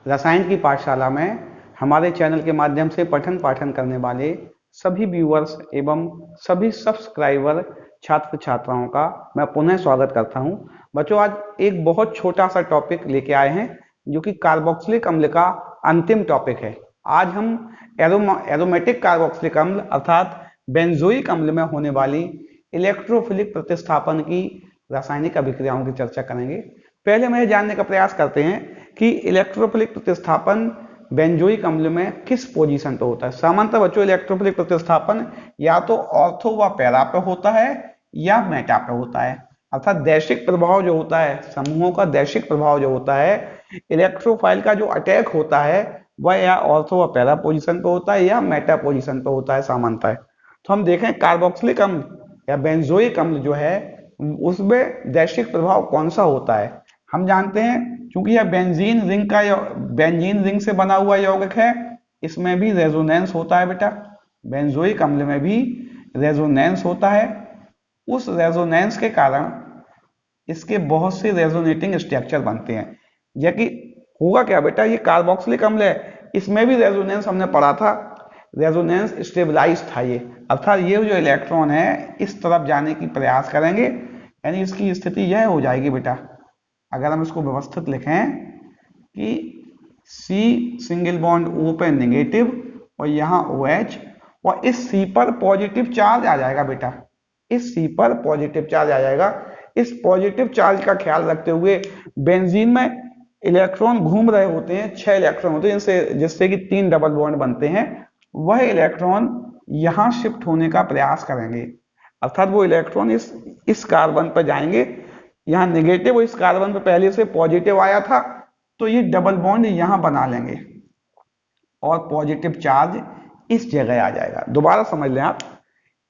रसायन की पाठशाला में हमारे चैनल के माध्यम से पठन पाठन करने वाले सभी व्यूअर्स एवं सभी सब्सक्राइबर छात्र छात्राओं का मैं पुनः स्वागत करता हूं। बच्चों, आज एक बहुत छोटा सा टॉपिक लेके आए हैं जो कि कार्बोक्सिलिक अम्ल का अंतिम टॉपिक है। आज हम एरोमेटिक कार्बोक्सिलिक अम्ल अर्थात बेंजोइक अम्ल में होने वाली इलेक्ट्रोफिलिक प्रतिस्थापन की रासायनिक अभिक्रियाओं की चर्चा करेंगे। पहले हम यह जानने का प्रयास करते हैं कि इलेक्ट्रोफिलिक प्रतिस्थापन बेंजोइक अम्ल में किस पोजीशन पर होता है। सामान्यतः बच्चों इलेक्ट्रोफिलिक प्रतिस्थापन या तो ऑर्थो व पैरा पे होता है या मेटा पे होता है, अर्थात दैशिक प्रभाव जो होता है, समूहों का दैशिक प्रभाव जो होता है, इलेक्ट्रोफाइल का जो अटैक होता है वह या ऑर्थो व पैरा पोजीशन पे होता है या मेटा पोजीशन पे होता है सामान्यतः। तो हम देखें कार्बोक्सिलिक अम्ल या बेंजोइक अम्ल जो है उसमें दैशिक प्रभाव कौन सा होता है। हम जानते हैं क्योंकि यह बेंजीन रिंग से बना हुआ यौगिक है, इसमें भी रेजोनेंस होता है बेटा। बेंजोइक अम्ल में भी रेजोनेंस होता है। उस रेजोनेंस के कारण इसके बहुत से रेजोनेटिंग स्ट्रक्चर बनते हैं। जबकि होगा क्या बेटा, ये कार्बोक्सिलिक अम्ल है, इसमें भी रेजोनेंस हमने पढ़ा था, रेजोनेंस स्टेबलाइज था ये, अर्थात ये जो इलेक्ट्रॉन है इस तरफ जाने की प्रयास करेंगे, यानी इसकी स्थिति यह हो जाएगी बेटा। अगर हम इसको व्यवस्थित लिखें कि C सिंगल बॉन्ड O पे नेगेटिव और यहाँ OH, और इस C पर पॉजिटिव चार्ज आ जाएगा बेटा, इस C पर पॉजिटिव चार्ज आ जाएगा। इस पॉजिटिव चार्ज का ख्याल रखते हुए बेंजीन में इलेक्ट्रॉन घूम रहे होते हैं, 6 इलेक्ट्रॉन होते हैं जिससे कि 3 डबल बॉन्ड बनते हैं। वह इलेक्ट्रॉन यहां शिफ्ट होने का प्रयास करेंगे, अर्थात वो इलेक्ट्रॉन इस कार्बन पर जाएंगे, यहाँ नेगेटिव और इस कार्बन पर पहले से पॉजिटिव आया था तो ये डबल बॉन्ड यहां बना लेंगे और पॉजिटिव चार्ज इस जगह आ जाएगा। दोबारा समझ लें आप,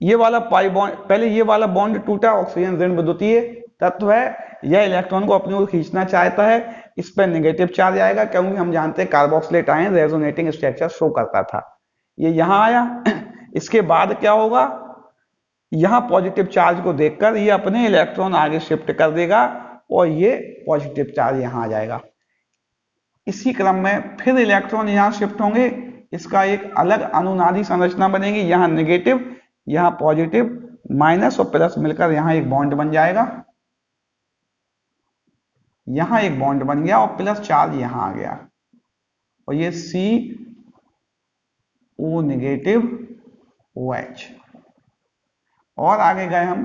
ये वाला पाई बॉन्ड, पहले ये वाला बॉन्ड टूटा, ऑक्सीजन ऋण विद्युतीय तत्व है, यह इलेक्ट्रॉन को अपनी ओर खींचना चाहता है, इस पर नेगेटिव चार्ज आएगा क्योंकि हम जानते हैं carboxylate ion resonating structure show करता था। ये यहां आया, इसके बाद क्या होगा, यहां पॉजिटिव चार्ज को देखकर ये अपने इलेक्ट्रॉन आगे शिफ्ट कर देगा और ये पॉजिटिव चार्ज यहां आ जाएगा। इसी क्रम में फिर इलेक्ट्रॉन यहां शिफ्ट होंगे, इसका एक अलग अनुनादी संरचना बनेगी, यहां नेगेटिव यहां पॉजिटिव, माइनस और प्लस मिलकर यहां एक बॉन्ड बन जाएगा, यहां एक बॉन्ड बन गया और प्लस चार्ज यहां आ गया और ये CO नेगेटिव OH। और आगे गए हम,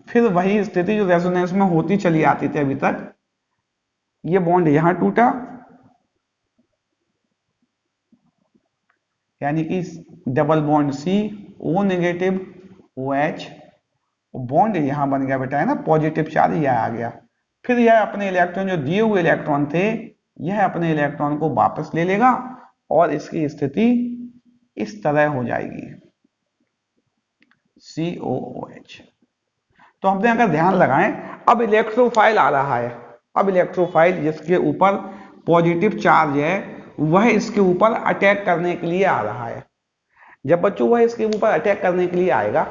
फिर वही स्थिति जो रेजोनेंस में होती चली आती थी अभी तक, ये बॉन्ड यहां टूटा, यानी कि double bond CO negative OH, bond यहां बन गया बेटा, है ना, पॉजिटिव चार्ज यह आ गया। फिर यह अपने इलेक्ट्रॉन, जो दिए हुए इलेक्ट्रॉन थे, यह अपने इलेक्ट्रॉन को वापस ले लेगा और इसकी स्थिति इस तरह हो जाएगी, COOH। तो हमने अगर ध्यान लगाएं, अब इलेक्ट्रोफाइल आ रहा है, अब इलेक्ट्रोफाइल जिसके ऊपर पॉजिटिव चार्ज है वह इसके ऊपर अटैक करने के लिए आ रहा है। जब बच्चों वह इसके ऊपर अटैक करने के लिए आएगा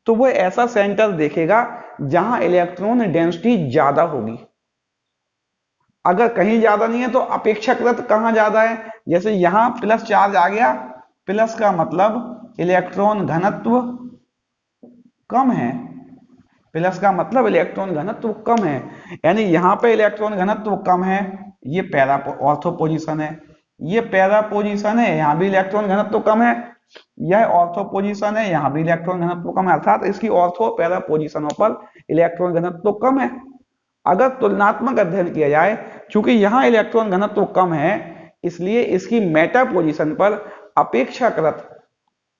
तो वह ऐसा सेंटर देखेगा जहां इलेक्ट्रॉन डेंसिटी ज्यादा होगी। अगर कहीं ज्यादा नहीं है तो अपेक्षाकृत कहां ज्यादा है, जैसे यहां प्लस चार्ज आ गया, प्लस का मतलब इलेक्ट्रॉन घनत्व कम है, प्लस का मतलब इलेक्ट्रॉन घनत्व कम है, यानी यहां पे इलेक्ट्रॉन घनत्व कम है, ये पैरा ऑर्थो पोजीशन है, ये पैरा पोजीशन है, यहां भी इलेक्ट्रॉन घनत्व कम है, यह ऑर्थो पोजीशन है, यहां भी इलेक्ट्रॉन घनत्व कम है, अर्थात इसकी ऑर्थो पैरा पोजीशनों पर इलेक्ट्रॉन घनत्व कम है। अगर तुलनात्मक अध्ययन किया जाए, चूंकि यहां इलेक्ट्रॉन घनत्व कम है इसलिए इसकी मेटा पोजीशन पर अपेक्षाकृत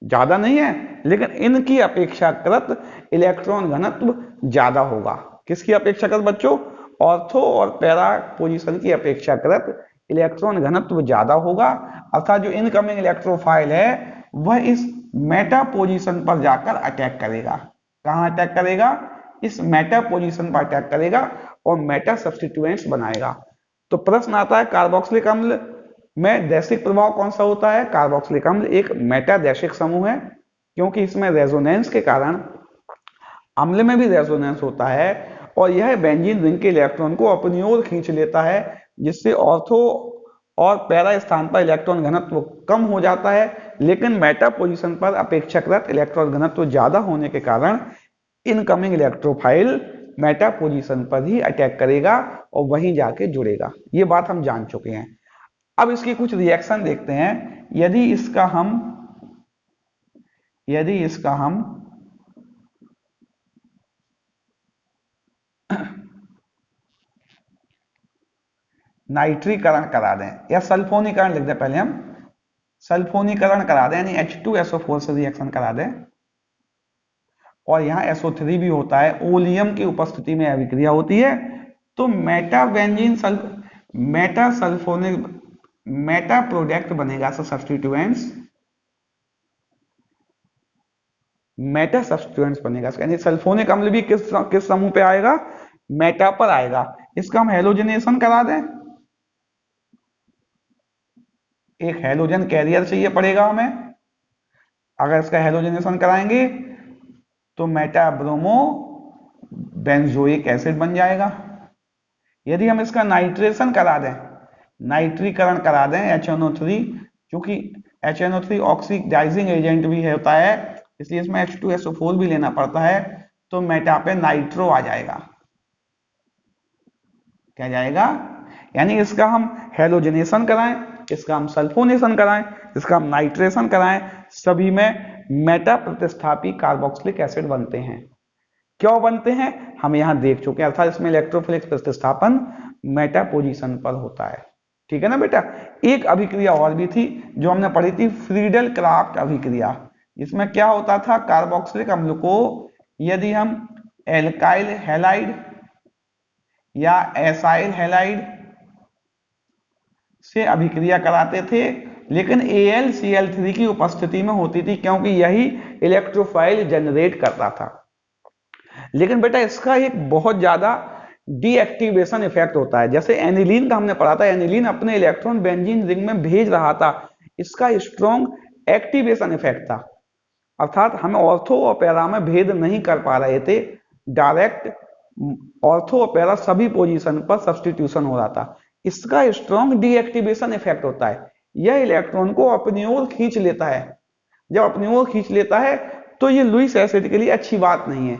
ज्यादा नहीं है, लेकिन इनकी अपेक्षाकृत इलेक्ट्रॉन घनत्व ज्यादा होगा। किसकी अपेक्षाकृत बच्चों, ऑर्थो और पैरा पोजीशन की अपेक्षाकृत इलेक्ट्रॉन घनत्व ज्यादा होगा, अर्थात जो इनकमिंग इलेक्ट्रोफाइल है वह इस मेटा पोजीशन पर जाकर अटैक करेगा। कहां अटैक करेगा, इस मेटा पोजीशन पर अटैक करेगा और मेटा सब्स्टिट्यूएंट्स बनाएगा। तो प्रश्न आता है, कार्बोक्सिलिक अम्ल में दैशिक प्रभाव कौन सा होता है। कार्बोक्सिलिक अम्ल एक मेटादैशिक समूह है, क्योंकि इसमें रेजोनेंस के कारण अम्ल में भी रेजोनेंस होता है और यह बेंजीन रिंग के इलेक्ट्रॉन को अपनी ओर खींच लेता है, जिससे ऑर्थो और पैरा स्थान पर इलेक्ट्रॉन घनत्व कम हो जाता है, लेकिन मेटा पोजीशन पर अपेक्षाकृत इलेक्ट्रॉन घनत्व ज्यादा होने के कारण इनकमिंग इलेक्ट्रोफाइल मेटा पोजीशन पर ही अटैक करेगा और वहीं जाके जुड़ेगा। ये बात हम जान चुके हैं। अब इसकी कुछ रिएक्शन देखते हैं। यदि इसका हम नाइट्रीकरण करा दें या सल्फोनीकरण लिख दें, पहले हम सल्फोनीकरण करा दें, यानी H2SO4 से रिएक्शन करा दें, और यहाँ SO3 भी होता है, ओलियम की उपस्थिति में अभिक्रिया होती है, तो मेटा प्रोडक्ट बनेगा सब्स्टिट्यूएंट्स, मेटा सब्स्टिट्यूएंट्स बनेगा, यानी सल्फोनिक अम्ल भी किस समूह पे आएगा, मेटा पर आएगा। इसका हम हेलोजनेशन करा दें, एक हेलोजन कैरियर चाहिए पड़ेगा हमें। अगर इसका हेलोजनेशन कराएंगे तो मेटा ब्रोमो बेंजोइक एसिड बन जाएगा। यदि हम इसका नाइट्रेशन करा दें, नाइट्रीकरण करा दें HNO3, क्योंकि HNO3 ऑक्सीडाइजिंग एजेंट भी होता है, इसलिए इसमें H2SO4 भी लेना पड़ता है, तो मेटा पे नाइट्रो आ जाएगा। क्या जाएगा, यानी इसका हम हेलोजनेशन कराएं, इसका हम सल्फोनेशन कराएं, इसका हम नाइट्रेशन कराएं, सभी में मेटा प्रतिस्थापी कार्बोक्सिलिक एसिड बनते हैं। क्यों बनते हैं हम यहां देख चुके हैं, अर्थात इसमें इलेक्ट्रोफिलिक प्रतिस्थापन मेटा पोजीशन पर होता है। ठीक है ना बेटा। एक अभिक्रिया और भी थी जो हमने पढ़ी थी, फ्रीडल क्राफ्ट अभिक्रिया। इसमें क्या होता था, कार्बोक्सिलिक अम्ल को यदि हम एल्काइल हैलाइड या एसाइल हैलाइड से अभिक्रिया कराते थे, लेकिन AlCl3 की उपस्थिति में होती थी, क्योंकि यही इलेक्ट्रोफाइल जनरेट करता था। लेकिन बेटा इसका एक बहुत ज्यादा डीएक्टिवेशन इफेक्ट होता है। जैसे एनिलीन का हमने पढ़ा था, एनिलीन अपने इलेक्ट्रॉन बेंजीन रिंग में भेज रहा था, इसका स्ट्रॉन्ग एक्टिवेशन इफेक्ट था, अर्थात हम ऑर्थो और पैरा में भेद नहीं कर पा रहे थे, डायरेक्ट ऑर्थो और पैरा सभी पोजीशन पर सब्स्टिट्यूशन हो रहा था। इसका स्ट्रॉन्ग डीएक्टिवेशन इफेक्ट होता है, यह इलेक्ट्रॉन को अपनी ओर खींच लेता है। जब अपनी ओर खींच लेता है तो ये लुईस एसिड के लिए अच्छी बात नहीं है।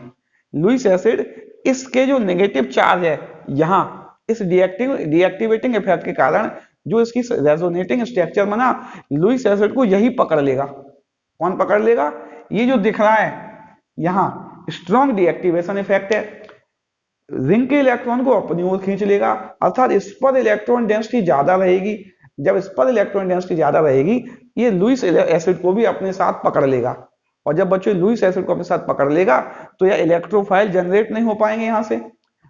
लुईस एसिड, इसके जो नेगेटिव चार्ज है यहां, इस डीएक्टिवेटिंग इफेक्ट के कारण जो इसकी रेजोनेटिंग स्ट्रक्चर बना, लुईस एसिड को यही पकड़ लेगा। कौन पकड़ लेगा, ये जो दिख रहा है यहां स्ट्रॉन्ग डीएक्टिवेशन इफेक्ट है, रिंग के इलेक्ट्रॉन को अपनी ओर खींच लेगा, अर्थात इस पर इलेक्ट्रॉन डेंसिटी ज्यादा रहेगी। जब इस पर इलेक्ट्रॉन डेंसिटी ज्यादा रहेगी, ये लुईस एसिड को भी अपने साथ पकड़ लेगा, और जब बच्चों लुईस एसिड को अपने साथ पकड़ लेगा तो यह इलेक्ट्रोफाइल जनरेट नहीं हो पाएंगे यहां से।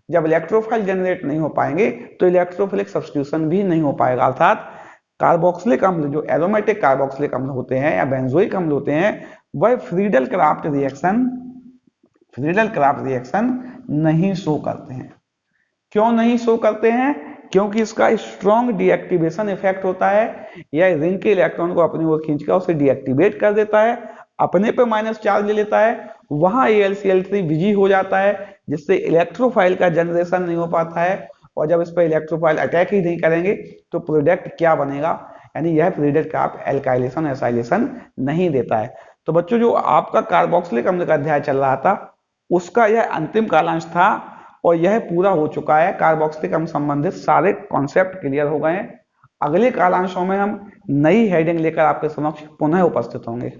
जब इलेक्ट्रोफाइल जनरेट नहीं हो पाएंगे तो इलेक्ट्रोफिलिक सब्स्टिट्यूशन भी नहीं हो पाएगा, अर्थात कार्बोक्सिलिक अम्ल, जो एरोमेटिक कार्बोक्सिलिक अम्ल होते हैं या बेंजोइक अम्ल होते हैं, वह फ्रीडल क्राफ्ट रिएक्शन नहीं शो करते हैं। क्यों नहीं शो करते हैं, क्योंकि इसका स्ट्रॉन्ग डीएक्टिवेशन इफेक्ट होता है। यह रिंग के इलेक्ट्रॉन को अपनी ओर खींचकर उसे डीएक्टिवेट कर देता है, अपने पे माइनस चार्ज ले लेता है, वहां AlCl3 बिजी हो जाता है, जिससे इलेक्ट्रोफाइल का जनरेशन नहीं हो पाता है, और जब इस पर इलेक्ट्रोफाइल अटैक ही नहीं करेंगे तो प्रोडक्ट क्या बनेगा, यानी यह फ्रीडल क्राफ्ट एल्काइलेशन एसाइलेशन नहीं देता है। तो बच्चों, जो आपका कार्बोक्सिलिक अम्ल का अध्याय चल रहा था उसका यह अंतिम कालांश था, और यह पूरा हो चुका है। कार्बोक्सिलिक अम्ल संबंधित सारे कॉन्सेप्ट क्लियर हो गए हैं। अगले कालांशों में हम नई हेडिंग लेकर आपके समक्ष पुनः उपस्थित होंगे।